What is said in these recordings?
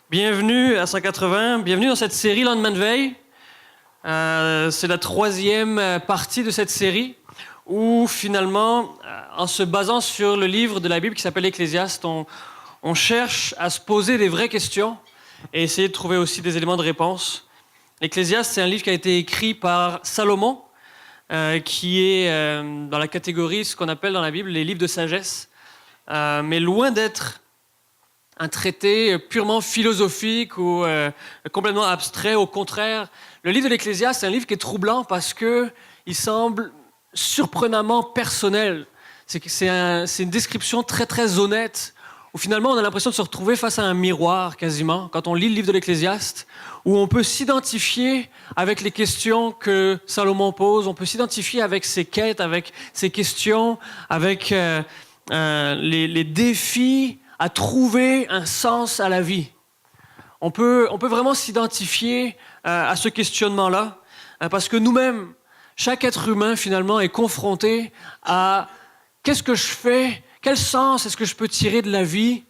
Bienvenue à 180, bienvenue dans cette série Lendemain de veille. C'est la troisième partie de cette série où finalement, en se basant sur le livre de la Bible qui s'appelle Ecclésiaste, on cherche à se poser des vraies questions et essayer de trouver aussi des éléments de réponse. L'Ecclésiaste, c'est un livre qui a été écrit par Salomon, qui est dans la catégorie, ce qu'on appelle dans la Bible, les livres de sagesse, mais loin d'être un traité purement philosophique ou complètement abstrait. Au contraire, le livre de l'Ecclésiaste, c'est un livre qui est troublant parce qu'il semble surprenamment personnel. C'est une description très, très honnête, où finalement on a l'impression de se retrouver face à un miroir quasiment, quand on lit le livre de l'Ecclésiaste, où on peut s'identifier avec les questions que Salomon pose, on peut s'identifier avec ses quêtes, avec ses questions, avec les défis à trouver un sens à la vie. On peut vraiment s'identifier à ce questionnement-là, parce que nous-mêmes, chaque être humain, finalement, est confronté à qu'est-ce que je fais, quel sens est-ce que je peux tirer de la vie?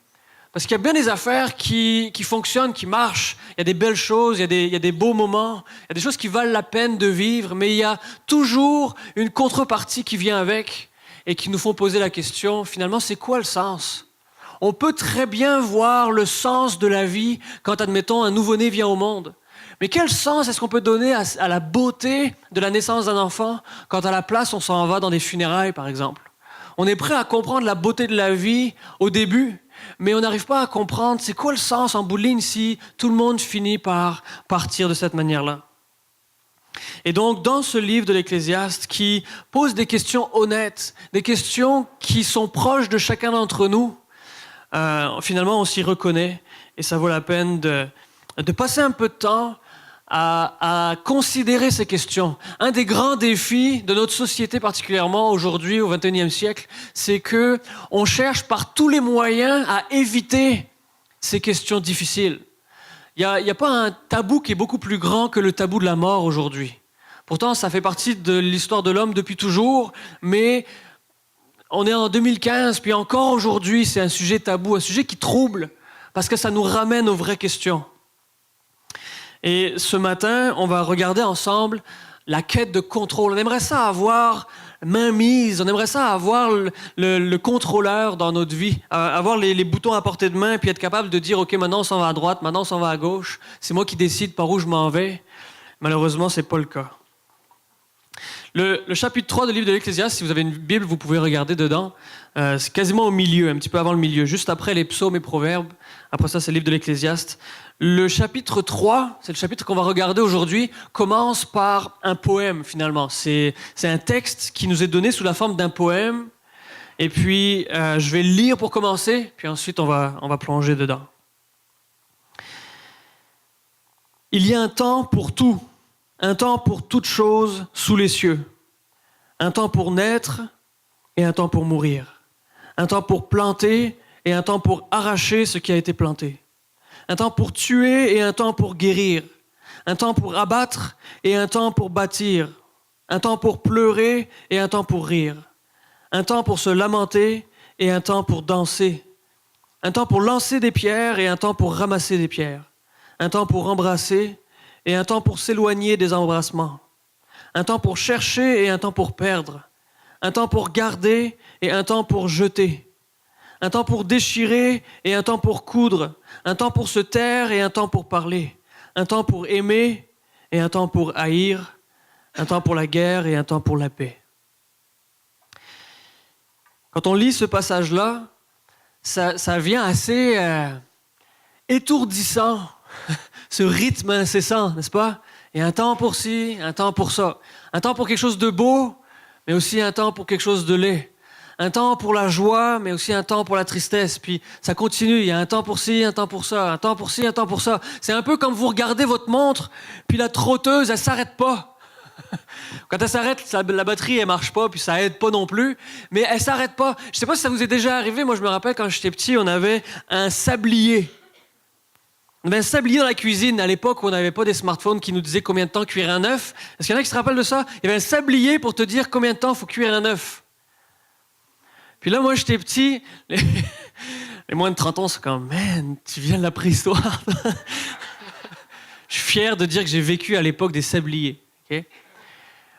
Parce qu'il y a bien des affaires qui fonctionnent, qui marchent. Il y a des belles choses, il y a des beaux moments, il y a des choses qui valent la peine de vivre, mais il y a toujours une contrepartie qui vient avec et qui nous font poser la question, finalement, c'est quoi le sens? On peut très bien voir le sens de la vie quand, admettons, un nouveau-né vient au monde. Mais quel sens est-ce qu'on peut donner à la beauté de la naissance d'un enfant quand à la place on s'en va dans des funérailles, par exemple? On est prêt à comprendre la beauté de la vie au début, mais on n'arrive pas à comprendre c'est quoi le sens en bout de ligne si tout le monde finit par partir de cette manière-là. Et donc, dans ce livre de l'Ecclésiaste qui pose des questions honnêtes, des questions qui sont proches de chacun d'entre nous, finalement, on s'y reconnaît et ça vaut la peine de passer un peu de temps à considérer ces questions. Un des grands défis de notre société, particulièrement aujourd'hui, au XXIe siècle, c'est qu'on cherche par tous les moyens à éviter ces questions difficiles. Il n'y a pas un tabou qui est beaucoup plus grand que le tabou de la mort aujourd'hui. Pourtant, ça fait partie de l'histoire de l'homme depuis toujours, mais on est en 2015, puis encore aujourd'hui, c'est un sujet tabou, un sujet qui trouble, parce que ça nous ramène aux vraies questions. Et ce matin, on va regarder ensemble la quête de contrôle. On aimerait ça avoir main mise, on aimerait ça avoir le contrôleur dans notre vie, avoir les boutons à portée de main, puis être capable de dire « Ok, maintenant on s'en va à droite, maintenant on s'en va à gauche, c'est moi qui décide par où je m'en vais. » Malheureusement, c'est pas le cas. Le chapitre 3 du livre de l'Ecclésiaste, si vous avez une Bible, vous pouvez regarder dedans. C'est quasiment au milieu, un petit peu avant le milieu, juste après les psaumes et proverbes. Après ça, c'est le livre de l'Ecclésiaste. Le chapitre 3, c'est le chapitre qu'on va regarder aujourd'hui, commence par un poème finalement. C'est un texte qui nous est donné sous la forme d'un poème. Et puis, je vais le lire pour commencer, puis ensuite on va plonger dedans. Il y a un temps pour tout. Un temps pour toute chose sous les cieux. Un temps pour naître et un temps pour mourir. Un temps pour planter et un temps pour arracher ce qui a été planté. Un temps pour tuer et un temps pour guérir. Un temps pour abattre et un temps pour bâtir. Un temps pour pleurer et un temps pour rire. Un temps pour se lamenter et un temps pour danser. Un temps pour lancer des pierres et un temps pour ramasser des pierres. Un temps pour embrasser et un temps pour s'éloigner des embrassements. Un temps pour chercher et un temps pour perdre. Un temps pour garder et un temps pour jeter. Un temps pour déchirer et un temps pour coudre. Un temps pour se taire et un temps pour parler. Un temps pour aimer et un temps pour haïr. Un temps pour la guerre et un temps pour la paix. Quand on lit ce passage-là, ça vient assez étourdissant. Ce rythme incessant, n'est-ce pas? Il y a un temps pour ci, un temps pour ça. Un temps pour quelque chose de beau, mais aussi un temps pour quelque chose de laid. Un temps pour la joie, mais aussi un temps pour la tristesse. Puis ça continue, il y a un temps pour ci, un temps pour ça, un temps pour ci, un temps pour ça. C'est un peu comme vous regardez votre montre, puis la trotteuse, elle s'arrête pas. Quand elle s'arrête, la batterie, elle marche pas, puis ça aide pas non plus. Mais elle s'arrête pas. Je sais pas si ça vous est déjà arrivé. Moi, je me rappelle, quand j'étais petit, on avait un sablier. On avait un sablier dans la cuisine à l'époque où on n'avait pas des smartphones qui nous disaient combien de temps cuire un œuf. Est-ce qu'il y en a qui se rappellent de ça? Il y avait un sablier pour te dire combien de temps il faut cuire un œuf. Puis là, moi, j'étais petit. Les moins de 30 ans, c'est comme, man, tu viens de la préhistoire. Je suis fier de dire que j'ai vécu à l'époque des sabliers. Okay?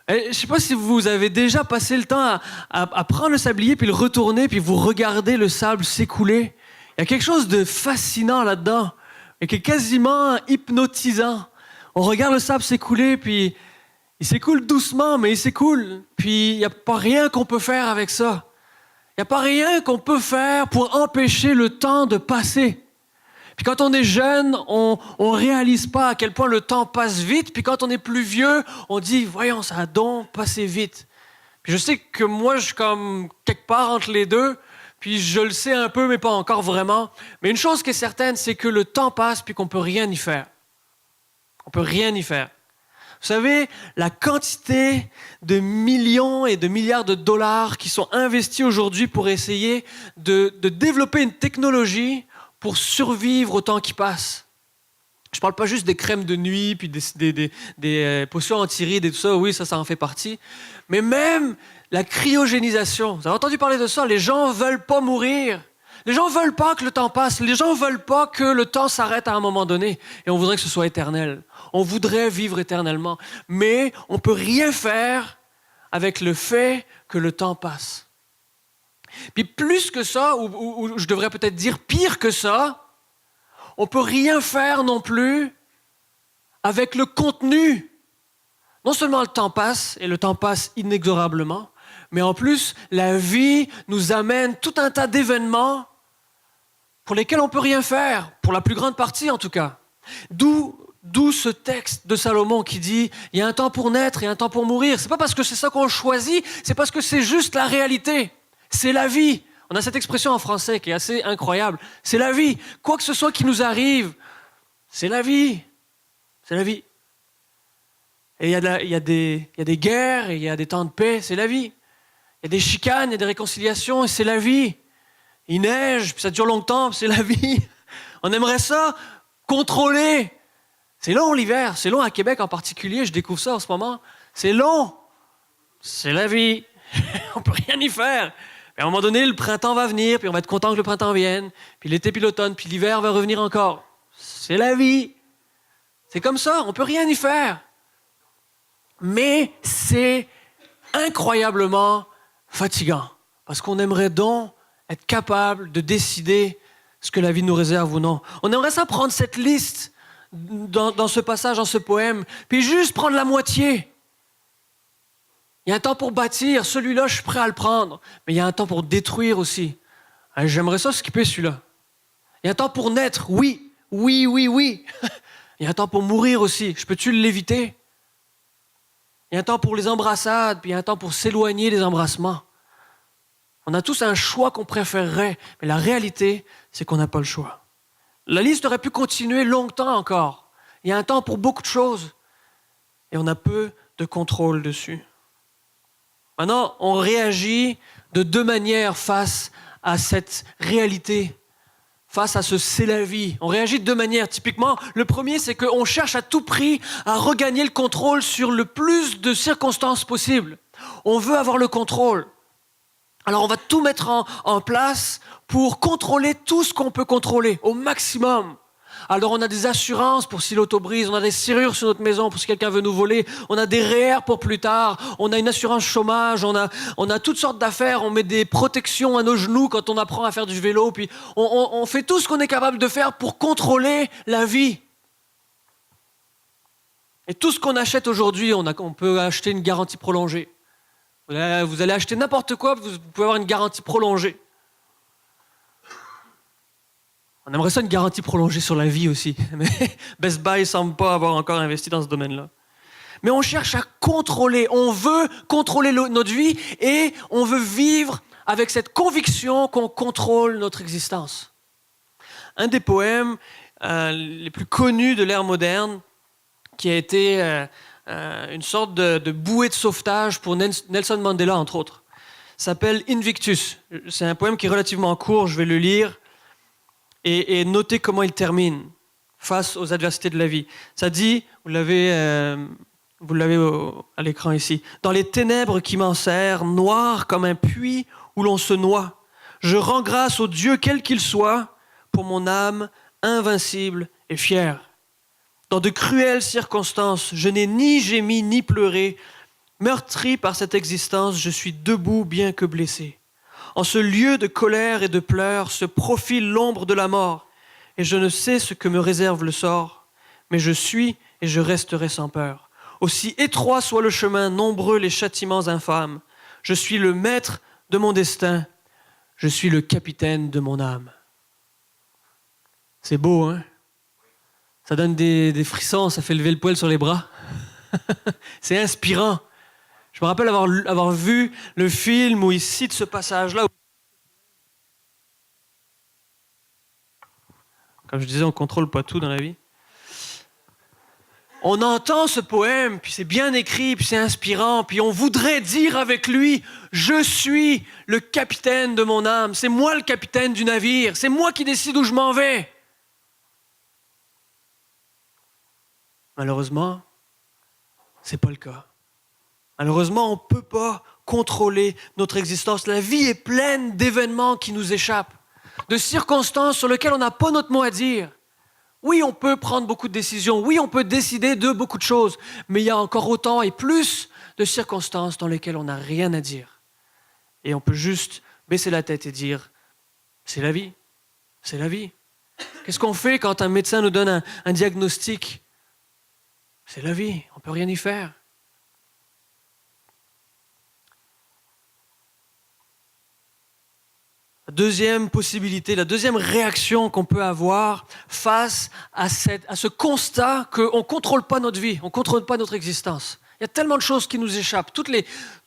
Je ne sais pas si vous avez déjà passé le temps à prendre le sablier, puis le retourner, puis vous regardez le sable s'écouler. Il y a quelque chose de fascinant là-dedans, et qui est quasiment hypnotisant. On regarde le sable s'écouler, puis il s'écoule doucement, mais il s'écoule. Puis il n'y a pas rien qu'on peut faire avec ça. Il n'y a pas rien qu'on peut faire pour empêcher le temps de passer. Puis quand on est jeune, on réalise pas à quel point le temps passe vite. Puis quand on est plus vieux, on dit, voyons, ça a donc passé vite. Puis je sais que moi, je suis comme quelque part entre les deux. Puis je le sais un peu, mais pas encore vraiment. Mais une chose qui est certaine, c'est que le temps passe puis qu'on peut rien y faire. On peut rien y faire. Vous savez, la quantité de millions et de milliards de dollars qui sont investis aujourd'hui pour essayer de développer une technologie pour survivre au temps qui passe. Je ne parle pas juste des crèmes de nuit, puis des potions anti-rides et tout ça, oui, ça en fait partie. Mais même la cryogénisation. Vous avez entendu parler de ça? Les gens ne veulent pas mourir. Les gens ne veulent pas que le temps passe. Les gens ne veulent pas que le temps s'arrête à un moment donné. Et on voudrait que ce soit éternel. On voudrait vivre éternellement. Mais on ne peut rien faire avec le fait que le temps passe. Puis plus que ça, ou je devrais peut-être dire pire que ça, on ne peut rien faire non plus avec le contenu. Non seulement le temps passe, et le temps passe inexorablement, mais en plus, la vie nous amène tout un tas d'événements pour lesquels on ne peut rien faire, pour la plus grande partie en tout cas. D'où ce texte de Salomon qui dit « Il y a un temps pour naître et un temps pour mourir ». Ce n'est pas parce que c'est ça qu'on choisit, c'est parce que c'est juste la réalité. C'est la vie. On a cette expression en français qui est assez incroyable. C'est la vie. Quoi que ce soit qui nous arrive, c'est la vie. C'est la vie. Et il y a des guerres, et il y a des temps de paix, c'est la vie. Il y a des chicanes, il y a des réconciliations, et c'est la vie. Il neige, puis ça dure longtemps, puis c'est la vie. On aimerait ça contrôler. C'est long l'hiver, c'est long à Québec en particulier, je découvre ça en ce moment. C'est long. C'est la vie. On ne peut rien y faire. À un moment donné, le printemps va venir, puis on va être content que le printemps vienne, puis l'été, puis l'automne, puis l'hiver va revenir encore. C'est la vie. C'est comme ça, on ne peut rien y faire. Mais c'est incroyablement fatigant, parce qu'on aimerait donc être capable de décider ce que la vie nous réserve ou non. On aimerait ça prendre cette liste dans ce passage, dans ce poème, puis juste prendre la moitié. Il y a un temps pour bâtir, celui-là, je suis prêt à le prendre. Mais il y a un temps pour détruire aussi. J'aimerais ça skipper celui-là. Il y a un temps pour naître, oui. Il y a un temps pour mourir aussi. Je peux-tu l'éviter? Il y a un temps pour les embrassades, puis il y a un temps pour s'éloigner des embrassements. On a tous un choix qu'on préférerait, mais la réalité, c'est qu'on n'a pas le choix. La liste aurait pu continuer longtemps encore. Il y a un temps pour beaucoup de choses, et on a peu de contrôle dessus. Maintenant, on réagit de deux manières face à cette réalité, face à ce « c'est la vie ». On réagit de deux manières. Typiquement, le premier, c'est qu'on cherche à tout prix à regagner le contrôle sur le plus de circonstances possibles. On veut avoir le contrôle. Alors, on va tout mettre en place pour contrôler tout ce qu'on peut contrôler au maximum. Alors, on a des assurances pour si l'auto brise, on a des serrures sur notre maison pour si quelqu'un veut nous voler, on a des REER pour plus tard, on a une assurance chômage, on a toutes sortes d'affaires, on met des protections à nos genoux quand on apprend à faire du vélo, puis on fait tout ce qu'on est capable de faire pour contrôler la vie. Et tout ce qu'on achète aujourd'hui, on peut acheter une garantie prolongée. Vous allez acheter n'importe quoi, vous pouvez avoir une garantie prolongée. On aimerait ça une garantie prolongée sur la vie aussi. Mais Best Buy ne semble pas avoir encore investi dans ce domaine-là. Mais on cherche à contrôler. On veut contrôler notre vie et on veut vivre avec cette conviction qu'on contrôle notre existence. Un des poèmes les plus connus de l'ère moderne, qui a été une sorte de bouée de sauvetage pour Nelson Mandela, entre autres, s'appelle Invictus. C'est un poème qui est relativement court, je vais le lire. Et notez comment il termine face aux adversités de la vie. Ça dit, vous l'avez à l'écran ici, « Dans les ténèbres qui m'enserrent, noires comme un puits où l'on se noie, Je rends grâce au Dieu quel qu'il soit pour mon âme invincible et fière. Dans de cruelles circonstances, je n'ai ni gémi ni pleuré. Meurtri par cette existence, je suis debout bien que blessé. En ce lieu de colère et de pleurs se profile l'ombre de la mort, et je ne sais ce que me réserve le sort, mais je suis et je resterai sans peur. Aussi étroit soit le chemin, nombreux les châtiments infâmes, je suis le maître de mon destin, je suis le capitaine de mon âme. C'est beau, hein? Ça donne des frissons, ça fait lever le poil sur les bras. C'est inspirant. Je me rappelle avoir vu le film où il cite ce passage-là. Comme je disais, on ne contrôle pas tout dans la vie. On entend ce poème, puis c'est bien écrit, puis c'est inspirant, puis on voudrait dire avec lui, je suis le capitaine de mon âme, c'est moi le capitaine du navire, c'est moi qui décide où je m'en vais. Malheureusement, ce n'est pas le cas. Malheureusement, on ne peut pas contrôler notre existence. La vie est pleine d'événements qui nous échappent, de circonstances sur lesquelles on n'a pas notre mot à dire. Oui, on peut prendre beaucoup de décisions. Oui, on peut décider de beaucoup de choses. Mais il y a encore autant et plus de circonstances dans lesquelles on n'a rien à dire. Et on peut juste baisser la tête et dire « c'est la vie, c'est la vie ». Qu'est-ce qu'on fait quand un médecin nous donne un diagnostic? C'est la vie, on ne peut rien y faire. La deuxième possibilité, la deuxième réaction qu'on peut avoir face à ce constat qu'on ne contrôle pas notre vie, on ne contrôle pas notre existence. Il y a tellement de choses qui nous échappent. Tous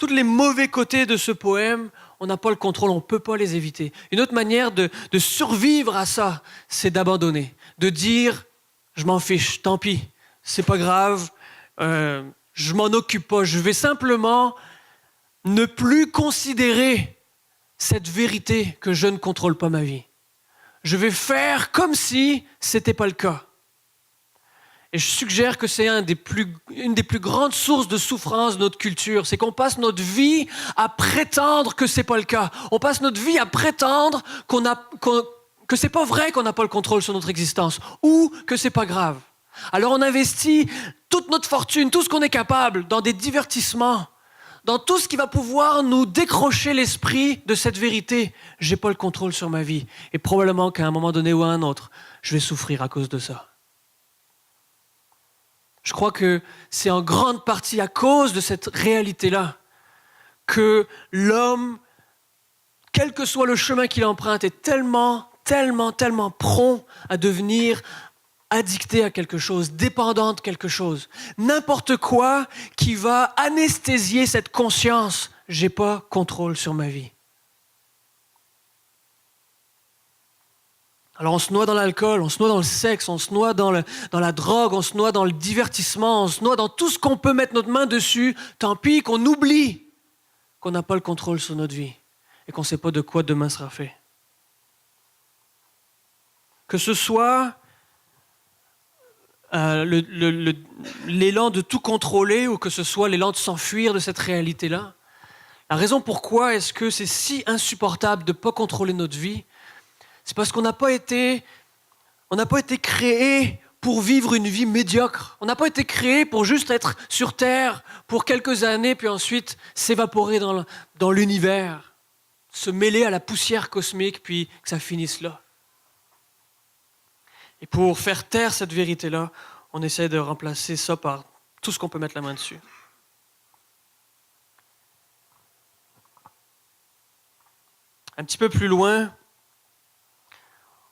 les mauvais côtés de ce poème, on n'a pas le contrôle, on ne peut pas les éviter. Une autre manière de survivre à ça, c'est d'abandonner, de dire « je m'en fiche, tant pis, c'est pas grave, je m'en occupe pas, je vais simplement ne plus considérer cette vérité que je ne contrôle pas ma vie. Je vais faire comme si ce n'était pas le cas. » Et je suggère que c'est une des plus grandes sources de souffrance de notre culture. C'est qu'on passe notre vie à prétendre que ce n'est pas le cas. On passe notre vie à prétendre que ce n'est pas vrai qu'on n'a pas le contrôle sur notre existence ou que ce n'est pas grave. Alors on investit toute notre fortune, tout ce qu'on est capable dans des divertissements, dans tout ce qui va pouvoir nous décrocher l'esprit de cette vérité. J'ai pas le contrôle sur ma vie. Et probablement qu'à un moment donné ou à un autre, je vais souffrir à cause de ça. Je crois que c'est en grande partie à cause de cette réalité-là que l'homme, quel que soit le chemin qu'il emprunte, est tellement prompt à devenir addicté à quelque chose, dépendant de quelque chose. N'importe quoi qui va anesthésier cette conscience. J'ai pas contrôle sur ma vie. Alors on se noie dans l'alcool, on se noie dans le sexe, on se noie dans la drogue, on se noie dans le divertissement, on se noie dans tout ce qu'on peut mettre notre main dessus. Tant pis qu'on oublie qu'on n'a pas le contrôle sur notre vie et qu'on ne sait pas de quoi demain sera fait. Que ce soit l'élan de tout contrôler ou que ce soit l'élan de s'enfuir de cette réalité-là. La raison pourquoi est-ce que c'est si insupportable de ne pas contrôler notre vie, c'est parce qu'on n'a pas été créé pour vivre une vie médiocre. On n'a pas été créé pour juste être sur Terre pour quelques années puis ensuite s'évaporer dans l'univers, se mêler à la poussière cosmique puis que ça finisse là. Et pour faire taire cette vérité-là, on essaie de remplacer ça par tout ce qu'on peut mettre la main dessus. Un petit peu plus loin,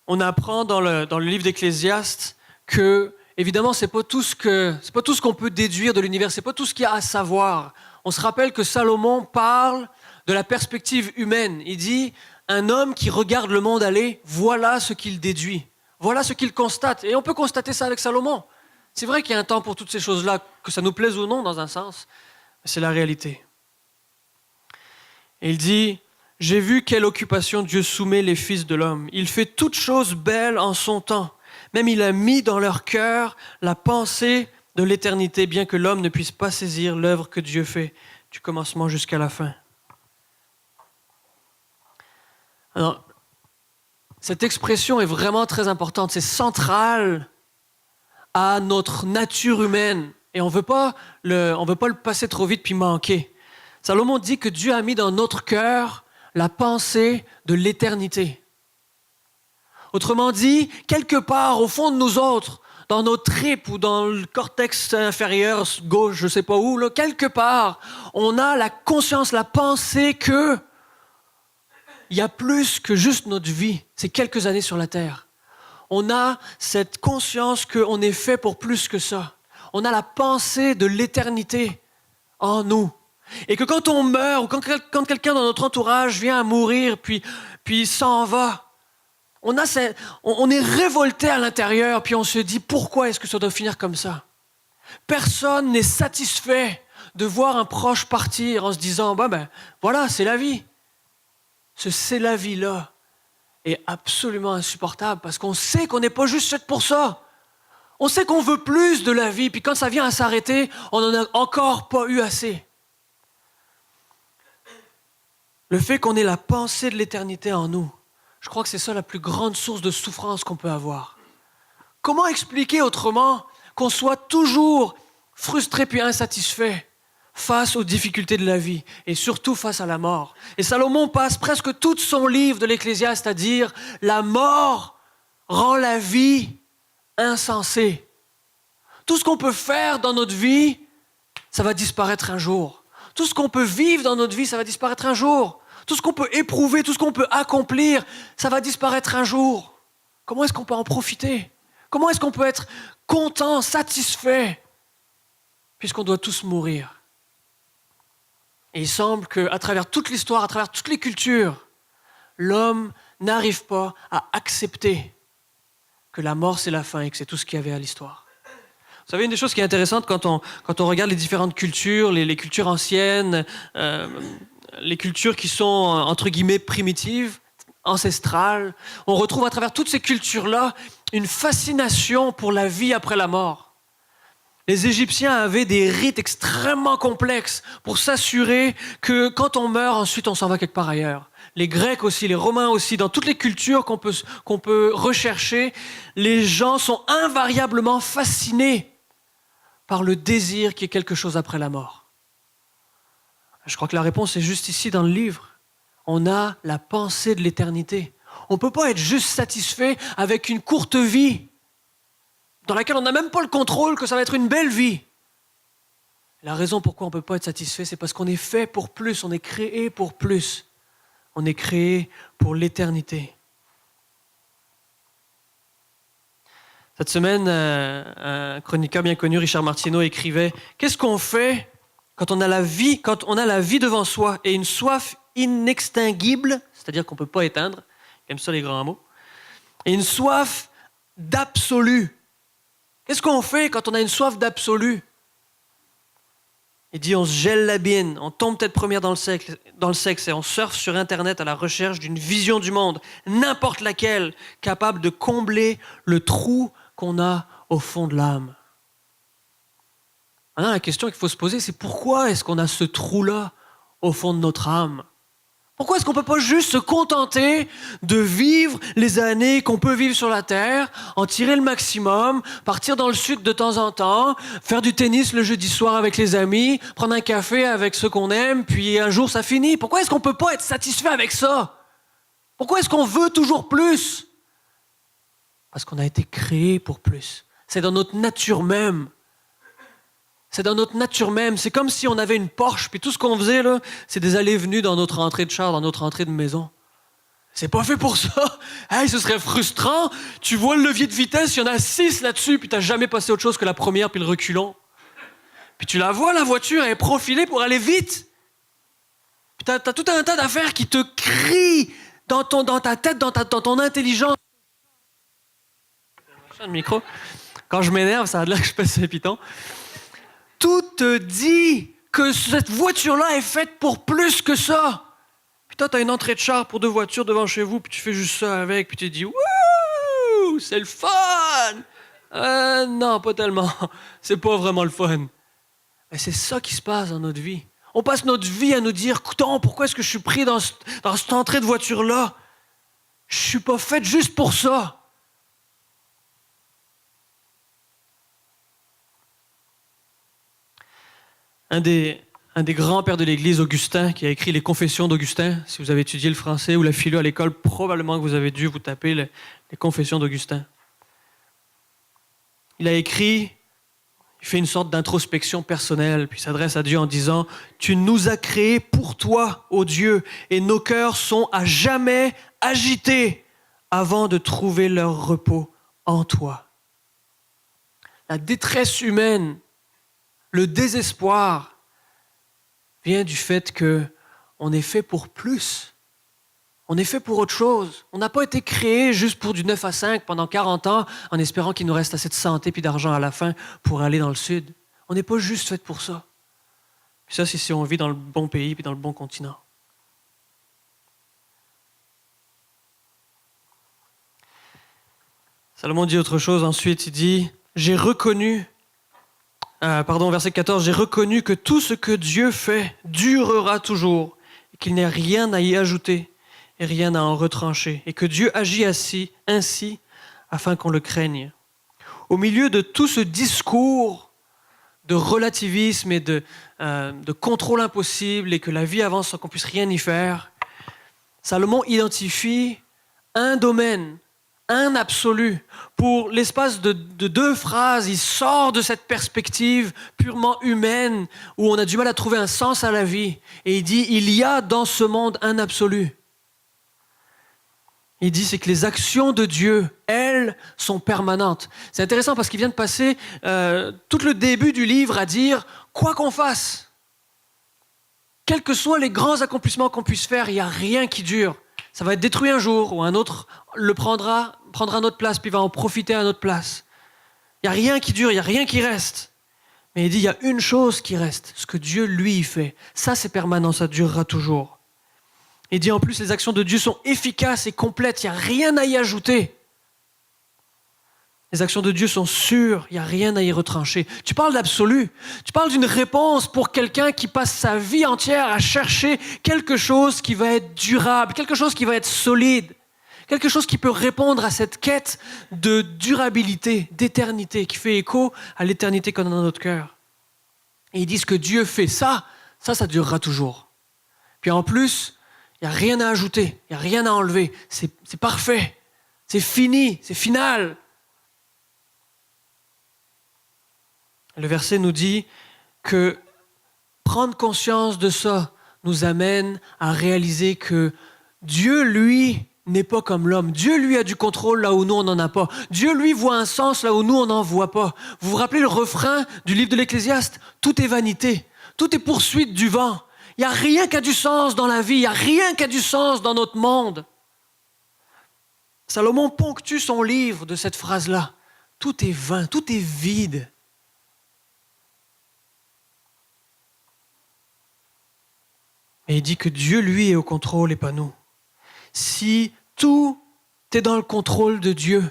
on apprend dans le livre d'Ecclésiaste que, évidemment, c'est pas tout ce qu'on peut déduire de l'univers, c'est pas tout ce qu'il y a à savoir. On se rappelle que Salomon parle de la perspective humaine. Il dit, un homme qui regarde le monde aller, voilà ce qu'il déduit. Voilà ce qu'il constate. Et on peut constater ça avec Salomon. C'est vrai qu'il y a un temps pour toutes ces choses-là, que ça nous plaise ou non dans un sens, mais c'est la réalité. Et il dit, « J'ai vu quelle occupation Dieu soumet les fils de l'homme. Il fait toutes choses belles en son temps. Même il a mis dans leur cœur la pensée de l'éternité, bien que l'homme ne puisse pas saisir l'œuvre que Dieu fait, du commencement jusqu'à la fin. » Alors, cette expression est vraiment très importante. C'est central à notre nature humaine. Et on ne veut pas le passer trop vite puis manquer. Salomon dit que Dieu a mis dans notre cœur la pensée de l'éternité. Autrement dit, quelque part au fond de nous autres, dans nos tripes ou dans le cortex inférieur gauche, je ne sais pas où, là, quelque part, on a la conscience, la pensée que il y a plus que juste notre vie, c'est quelques années sur la terre. On a cette conscience qu'on est fait pour plus que ça. On a la pensée de l'éternité en nous. Et que quand on meurt ou quand quelqu'un dans notre entourage vient à mourir puis s'en va, on est révolté à l'intérieur puis on se dit pourquoi est-ce que ça doit finir comme ça? Personne n'est satisfait de voir un proche partir en se disant voilà, c'est la vie. Ce c'est la vie-là est absolument insupportable parce qu'on sait qu'on n'est pas juste fait pour ça. On sait qu'on veut plus de la vie, puis quand ça vient à s'arrêter, on n'en a encore pas eu assez. Le fait qu'on ait la pensée de l'éternité en nous, je crois que c'est ça la plus grande source de souffrance qu'on peut avoir. Comment expliquer autrement qu'on soit toujours frustré puis insatisfait face aux difficultés de la vie et surtout face à la mort? Et Salomon passe presque tout son livre de l'Ecclésiaste à dire « La mort rend la vie insensée. » Tout ce qu'on peut faire dans notre vie, ça va disparaître un jour. Tout ce qu'on peut vivre dans notre vie, ça va disparaître un jour. Tout ce qu'on peut éprouver, tout ce qu'on peut accomplir, ça va disparaître un jour. Comment est-ce qu'on peut en profiter? Comment est-ce qu'on peut être content, satisfait, puisqu'on doit tous mourir? Et il semble qu'à travers toute l'histoire, à travers toutes les cultures, l'homme n'arrive pas à accepter que la mort c'est la fin et que c'est tout ce qu'il y avait à l'histoire. Vous savez, une des choses qui est intéressante quand on regarde les différentes cultures, les cultures anciennes, les cultures qui sont, entre guillemets, primitives, ancestrales, on retrouve à travers toutes ces cultures-là une fascination pour la vie après la mort. Les Égyptiens avaient des rites extrêmement complexes pour s'assurer que quand on meurt, ensuite on s'en va quelque part ailleurs. Les Grecs aussi, les Romains aussi, dans toutes les cultures qu'on peut rechercher, les gens sont invariablement fascinés par le désir qu'il y ait quelque chose après la mort. Je crois que la réponse est juste ici dans le livre. On a la pensée de l'éternité. On ne peut pas être juste satisfait avec une courte vie dans laquelle on n'a même pas le contrôle que ça va être une belle vie. La raison pourquoi on ne peut pas être satisfait, c'est parce qu'on est fait pour plus, on est créé pour plus. On est créé pour l'éternité. Cette semaine, un chroniqueur bien connu, Richard Martineau, écrivait « Qu'est-ce qu'on fait quand on a la vie devant soi et une soif inextinguible, c'est-à-dire qu'on ne peut pas éteindre, j'aime ça les grands mots, et une soif d'absolu. Qu'est-ce qu'on fait quand on a une soif d'absolu? Il dit on se gèle la bine, on tombe tête première dans le sexe et on surfe sur Internet à la recherche d'une vision du monde, n'importe laquelle, capable de combler le trou qu'on a au fond de l'âme. Maintenant, la question qu'il faut se poser, c'est pourquoi est-ce qu'on a ce trou-là au fond de notre âme? Pourquoi est-ce qu'on ne peut pas juste se contenter de vivre les années qu'on peut vivre sur la Terre, en tirer le maximum, partir dans le sud de temps en temps, faire du tennis le jeudi soir avec les amis, prendre un café avec ceux qu'on aime, puis un jour ça finit? Pourquoi est-ce qu'on ne peut pas être satisfait avec ça? Pourquoi est-ce qu'on veut toujours plus? Parce qu'on a été créé pour plus. C'est dans notre nature même. C'est dans notre nature même. C'est comme si on avait une Porsche, puis tout ce qu'on faisait, là, c'est des allées-venues dans notre entrée de char, dans notre entrée de maison. C'est pas fait pour ça. Hey, ce serait frustrant. Tu vois le levier de vitesse, il y en a 6 là-dessus, puis t'as jamais passé autre chose que la première puis le reculon. Puis tu la vois, la voiture, elle est profilée pour aller vite. Puis t'as tout un tas d'affaires qui te crient dans ta tête, dans ton intelligence. Le micro. Quand je m'énerve, ça a l'air que je pèse les pitons. Tout te dit que cette voiture-là est faite pour plus que ça. Puis toi, t'as une entrée de char pour 2 voitures devant chez vous, puis tu fais juste ça avec, puis tu te dis « Wouh, c'est le fun! » Non, pas tellement. C'est pas vraiment le fun. Mais c'est ça qui se passe dans notre vie. On passe notre vie à nous dire « Coudonc, pourquoi est-ce que je suis pris dans cette entrée de voiture-là? Je ne suis pas faite juste pour ça. Un des grands pères de l'Église, Augustin, qui a écrit les Confessions d'Augustin. Si vous avez étudié le français ou la philo à l'école, probablement que vous avez dû vous taper les Confessions d'Augustin. Il a écrit, il fait une sorte d'introspection personnelle, puis s'adresse à Dieu en disant « Tu nous as créés pour toi, ô Dieu, et nos cœurs sont à jamais agités avant de trouver leur repos en toi. » La détresse humaine, le désespoir vient du fait qu'on est fait pour plus. On est fait pour autre chose. On n'a pas été créé juste pour du 9 à 5 pendant 40 ans en espérant qu'il nous reste assez de santé puis d'argent à la fin pour aller dans le sud. On n'est pas juste fait pour ça. Puis ça, c'est si on vit dans le bon pays puis dans le bon continent. Salomon dit autre chose ensuite. Il dit « verset 14, « J'ai reconnu que tout ce que Dieu fait durera toujours et qu'il n'y a rien à y ajouter et rien à en retrancher, et que Dieu agit ainsi afin qu'on le craigne. » Au milieu de tout ce discours de relativisme et de contrôle impossible et que la vie avance sans qu'on puisse rien y faire, Salomon identifie un domaine, un absolu. Pour l'espace de 2 phrases, il sort de cette perspective purement humaine où on a du mal à trouver un sens à la vie. Et il dit, il y a dans ce monde un absolu. Il dit, c'est que les actions de Dieu, elles, sont permanentes. C'est intéressant parce qu'il vient de passer tout le début du livre à dire, quoi qu'on fasse, quels que soient les grands accomplissements qu'on puisse faire, il n'y a rien qui dure. Ça va être détruit un jour, ou un autre le prendra notre place, puis va en profiter à notre place. Il n'y a rien qui dure, il n'y a rien qui reste. Mais il dit, il y a une chose qui reste, ce que Dieu, lui, fait. Ça, c'est permanent, ça durera toujours. Il dit en plus, les actions de Dieu sont efficaces et complètes, il n'y a rien à y ajouter. Les actions de Dieu sont sûres, il n'y a rien à y retrancher. Tu parles d'absolu, tu parles d'une réponse pour quelqu'un qui passe sa vie entière à chercher quelque chose qui va être durable, quelque chose qui va être solide, quelque chose qui peut répondre à cette quête de durabilité, d'éternité, qui fait écho à l'éternité qu'on a dans notre cœur. Et ils disent que Dieu fait ça durera toujours. Puis en plus, il n'y a rien à ajouter, il n'y a rien à enlever. C'est parfait, c'est fini, c'est final. Le verset nous dit que prendre conscience de ça nous amène à réaliser que Dieu, lui, n'est pas comme l'homme. Dieu, lui, a du contrôle là où nous, on n'en a pas. Dieu, lui, voit un sens là où nous, on n'en voit pas. Vous vous rappelez le refrain du livre de l'Ecclésiaste? Tout est vanité, tout est poursuite du vent. Il n'y a rien qui a du sens dans la vie, il n'y a rien qui a du sens dans notre monde. Salomon ponctue son livre de cette phrase-là. Tout est vain, tout est vide. Et il dit que Dieu, lui, est au contrôle et pas nous. Si tout est dans le contrôle de Dieu,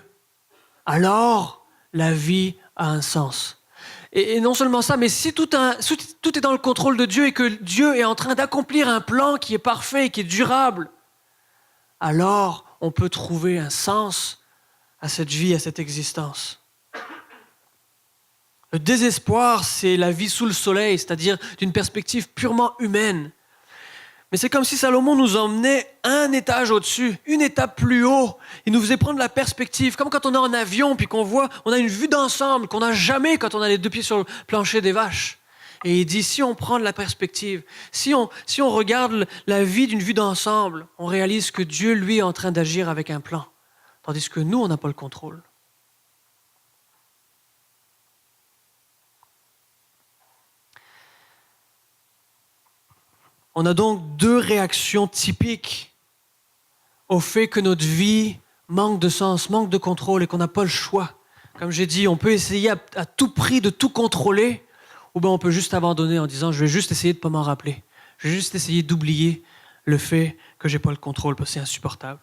alors la vie a un sens. Et non seulement ça, mais si tout est dans le contrôle de Dieu et que Dieu est en train d'accomplir un plan qui est parfait et qui est durable, alors on peut trouver un sens à cette vie, à cette existence. Le désespoir, c'est la vie sous le soleil, c'est-à-dire d'une perspective purement humaine. Mais c'est comme si Salomon nous emmenait un étage au-dessus, une étape plus haut. Il nous faisait prendre la perspective, comme quand on est en avion puis qu'on voit, on a une vue d'ensemble qu'on n'a jamais quand on a les 2 pieds sur le plancher des vaches. Et il dit, si on prend de la perspective, si on regarde la vie d'une vue d'ensemble, on réalise que Dieu, lui, est en train d'agir avec un plan. Tandis que nous, on n'a pas le contrôle. On a donc 2 réactions typiques au fait que notre vie manque de sens, manque de contrôle et qu'on n'a pas le choix. Comme j'ai dit, on peut essayer à tout prix de tout contrôler, ou bien on peut juste abandonner en disant « je vais juste essayer de ne pas m'en rappeler. Je vais juste essayer d'oublier le fait que je n'ai pas le contrôle parce que c'est insupportable. »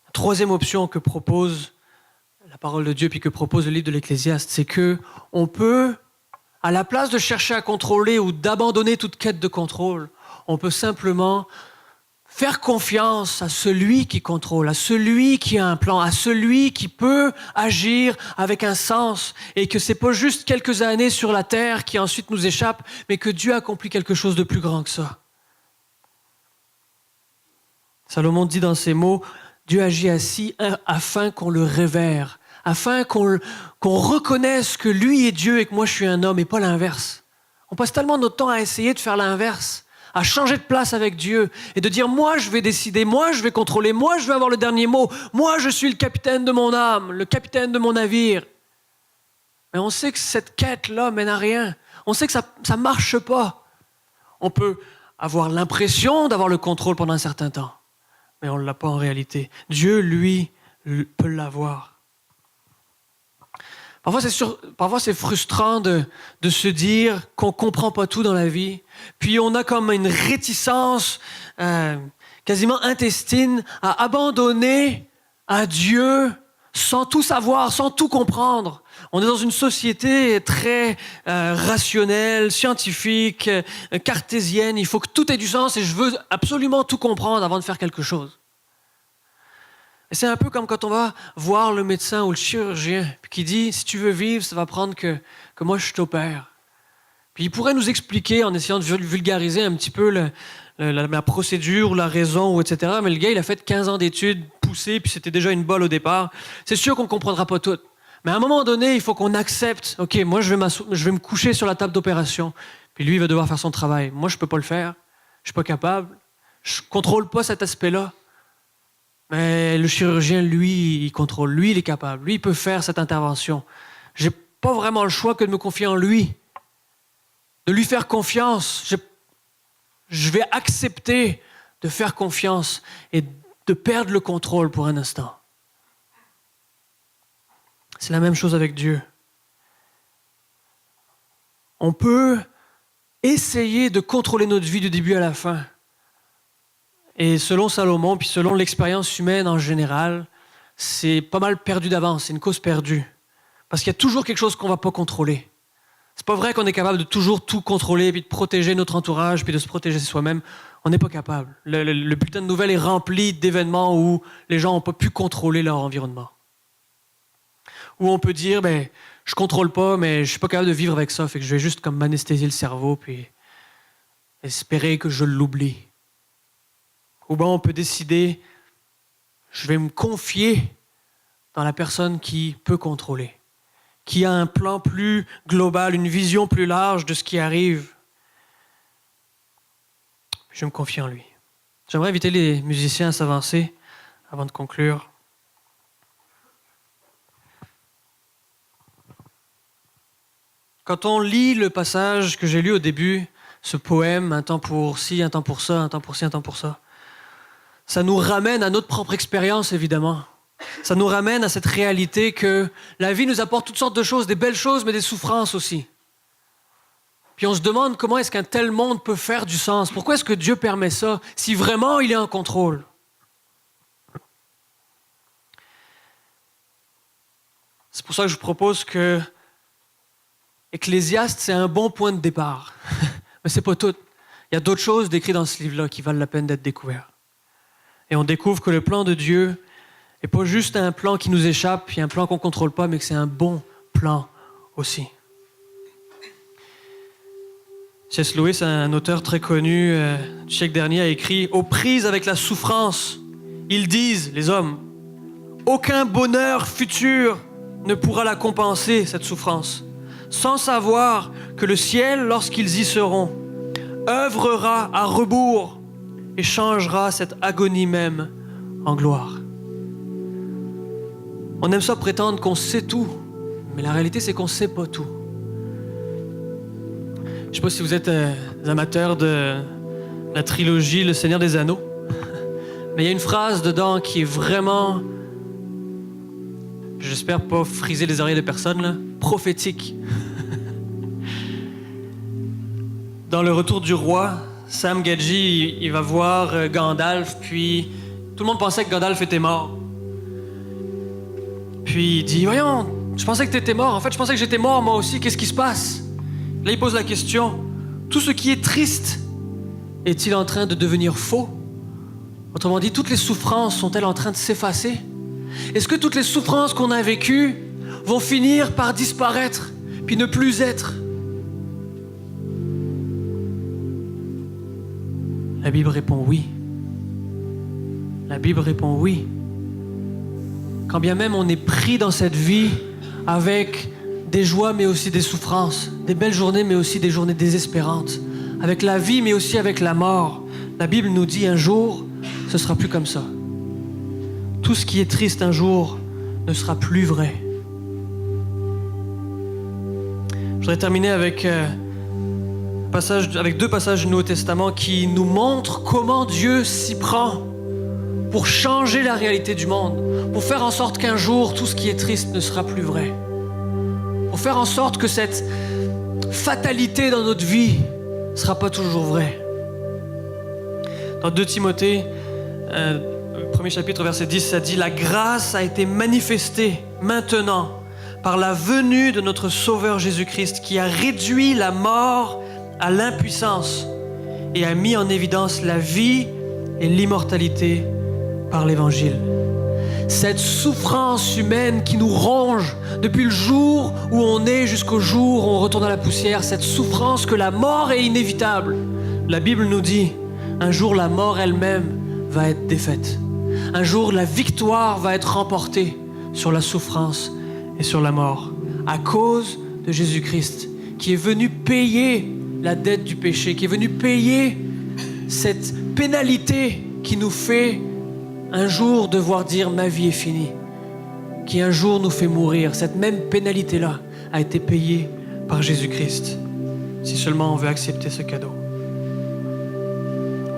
La 3e option que propose la parole de Dieu puis que propose le livre de l'Ecclésiaste, c'est qu'on peut, à la place de chercher à contrôler ou d'abandonner toute quête de contrôle, on peut simplement faire confiance à celui qui contrôle, à celui qui a un plan, à celui qui peut agir avec un sens et que c'est pas juste quelques années sur la terre qui ensuite nous échappent, mais que Dieu accomplit quelque chose de plus grand que ça. Salomon dit dans ses mots, Dieu agit ainsi afin qu'on le révère, afin qu'on reconnaisse que lui est Dieu et que moi je suis un homme et pas l'inverse. On passe tellement notre temps à essayer de faire l'inverse, à changer de place avec Dieu et de dire moi je vais décider, moi je vais contrôler, moi je vais avoir le dernier mot, moi je suis le capitaine de mon âme, le capitaine de mon navire. Mais on sait que cette quête-là mène à rien. On sait que ça ne marche pas. On peut avoir l'impression d'avoir le contrôle pendant un certain temps, mais on ne l'a pas en réalité. Dieu, lui, peut l'avoir. Parfois, c'est frustrant de se dire qu'on ne comprend pas tout dans la vie. Puis on a comme une réticence quasiment intestine à abandonner à Dieu sans tout savoir, sans tout comprendre. On est dans une société très rationnelle, scientifique, cartésienne. Il faut que tout ait du sens et je veux absolument tout comprendre avant de faire quelque chose. Et c'est un peu comme quand on va voir le médecin ou le chirurgien puis qui dit « si tu veux vivre, ça va prendre que moi je t'opère ». Puis il pourrait nous expliquer en essayant de vulgariser un petit peu la procédure, la raison, ou etc. Mais le gars, il a fait 15 ans d'études poussées puis c'était déjà une bolle au départ. C'est sûr qu'on ne comprendra pas tout. Mais à un moment donné, il faut qu'on accepte « ok, moi je vais me coucher sur la table d'opération, puis lui il va devoir faire son travail. Moi je ne peux pas le faire, je ne suis pas capable, je ne contrôle pas cet aspect-là. » Mais le chirurgien, lui, il contrôle. Lui, il est capable. Lui, il peut faire cette intervention. Je n'ai pas vraiment le choix que de me confier en lui. De lui faire confiance. Je vais accepter de faire confiance et de perdre le contrôle pour un instant. C'est la même chose avec Dieu. On peut essayer de contrôler notre vie du début à la fin. Et selon Salomon, puis selon l'expérience humaine en général, c'est pas mal perdu d'avance, c'est une cause perdue. Parce qu'il y a toujours quelque chose qu'on ne va pas contrôler. C'est pas vrai qu'on est capable de toujours tout contrôler, puis de protéger notre entourage, puis de se protéger soi-même. On n'est pas capable. Le bulletin de nouvelles est rempli d'événements où les gens n'ont pas pu contrôler leur environnement. Où on peut dire, je contrôle pas, mais je suis pas capable de vivre avec ça, fait que je vais juste comme m'anesthésier le cerveau, puis espérer que je l'oublie. Ou bien on peut décider, je vais me confier dans la personne qui peut contrôler, qui a un plan plus global, une vision plus large de ce qui arrive. Je vais me confier en lui. J'aimerais inviter les musiciens à s'avancer avant de conclure. Quand on lit le passage que j'ai lu au début, ce poème, un temps pour ci, un temps pour ça, un temps pour ci, un temps pour ça, ça nous ramène à notre propre expérience, évidemment. Ça nous ramène à cette réalité que la vie nous apporte toutes sortes de choses, des belles choses, mais des souffrances aussi. Puis on se demande comment est-ce qu'un tel monde peut faire du sens. Pourquoi est-ce que Dieu permet ça, si vraiment il est en contrôle? C'est pour ça que je propose que Ecclésiaste, c'est un bon point de départ. Mais c'est pas tout. Il y a d'autres choses décrites dans ce livre-là qui valent la peine d'être découvertes. Et on découvre que le plan de Dieu n'est pas juste un plan qui nous échappe, puis un plan qu'on ne contrôle pas, mais que c'est un bon plan aussi. C.S. Lewis, un auteur très connu du siècle dernier, a écrit « Aux prises avec la souffrance, ils disent, les hommes, aucun bonheur futur ne pourra la compenser, cette souffrance, sans savoir que le ciel, lorsqu'ils y seront, œuvrera à rebours et changera cette agonie même en gloire. » On aime ça prétendre qu'on sait tout, mais la réalité, c'est qu'on ne sait pas tout. Je ne sais pas si vous êtes amateurs de la trilogie Le Seigneur des Anneaux, mais il y a une phrase dedans qui est vraiment, j'espère pas friser les oreilles de personne, là, prophétique. Dans Le Retour du Roi, Sam Gadji, il va voir Gandalf, puis tout le monde pensait que Gandalf était mort. Puis il dit « Voyons, je pensais que tu étais mort. En fait, je pensais que j'étais mort moi aussi. Qu'est-ce qui se passe? » Là, il pose la question « Tout ce qui est triste est-il en train de devenir faux? Autrement dit, toutes les souffrances sont-elles en train de s'effacer? Est-ce que toutes les souffrances qu'on a vécues vont finir par disparaître, puis ne plus être? La Bible répond oui. La Bible répond oui. Quand bien même on est pris dans cette vie avec des joies mais aussi des souffrances, des belles journées mais aussi des journées désespérantes, avec la vie mais aussi avec la mort, la Bible nous dit un jour, ce sera plus comme ça. Tout ce qui est triste un jour ne sera plus vrai. Je voudrais terminer avec deux passages du Nouveau Testament qui nous montrent comment Dieu s'y prend pour changer la réalité du monde, pour faire en sorte qu'un jour, tout ce qui est triste ne sera plus vrai. Pour faire en sorte que cette fatalité dans notre vie ne sera pas toujours vraie. Dans 2 Timothée, premier chapitre, verset 10, ça dit « La grâce a été manifestée maintenant par la venue de notre Sauveur Jésus-Christ qui a réduit la mort à l'impuissance et a mis en évidence la vie et l'immortalité par l'Évangile. » Cette souffrance humaine qui nous ronge depuis le jour où on est jusqu'au jour où on retourne à la poussière, cette souffrance que la mort est inévitable. La Bible nous dit, un jour la mort elle-même va être défaite. Un jour la victoire va être remportée sur la souffrance et sur la mort à cause de Jésus-Christ qui est venu payer la dette du péché, qui est venu payer cette pénalité qui nous fait un jour devoir dire « ma vie est finie », qui un jour nous fait mourir. Cette même pénalité-là a été payée par Jésus-Christ, si seulement on veut accepter ce cadeau.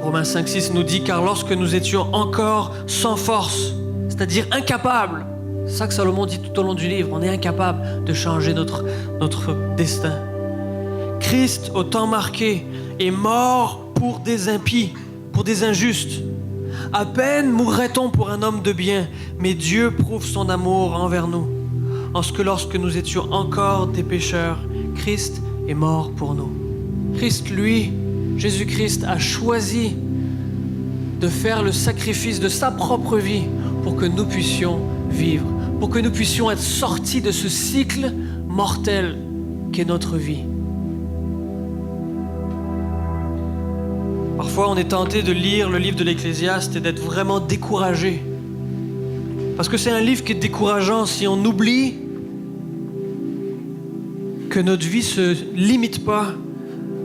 Romains 5,6 nous dit « Car lorsque nous étions encore sans force, c'est-à-dire incapables », c'est ça que Salomon dit tout au long du livre, on est incapable de changer notre destin. Christ, au temps marqué, est mort pour des impies, pour des injustes. À peine mourrait-on pour un homme de bien, mais Dieu prouve son amour envers nous, en ce que lorsque nous étions encore des pécheurs, Christ est mort pour nous. Christ, lui, Jésus-Christ, a choisi de faire le sacrifice de sa propre vie pour que nous puissions vivre, pour que nous puissions être sortis de ce cycle mortel qu'est notre vie. Parfois, on est tenté de lire le livre de l'Ecclésiaste et d'être vraiment découragé. Parce que c'est un livre qui est décourageant si on oublie que notre vie ne se limite pas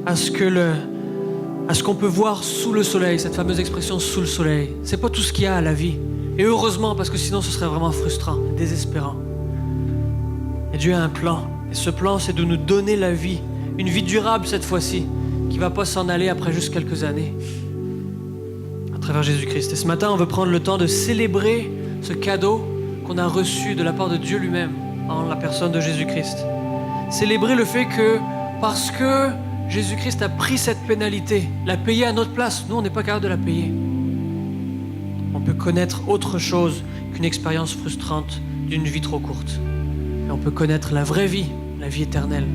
à ce qu'on peut voir sous le soleil, cette fameuse expression « sous le soleil ». C'est pas tout ce qu'il y a à la vie. Et heureusement, parce que sinon ce serait vraiment frustrant, désespérant. Et Dieu a un plan. Et ce plan, c'est de nous donner la vie, une vie durable cette fois-ci, qui ne va pas s'en aller après juste quelques années, à travers Jésus-Christ. Et ce matin, on veut prendre le temps de célébrer ce cadeau qu'on a reçu de la part de Dieu lui-même, en la personne de Jésus-Christ. Célébrer le fait que, parce que Jésus-Christ a pris cette pénalité, l'a payée à notre place, nous, on n'est pas capable de la payer. On peut connaître autre chose qu'une expérience frustrante d'une vie trop courte. Et on peut connaître la vraie vie, la vie éternelle.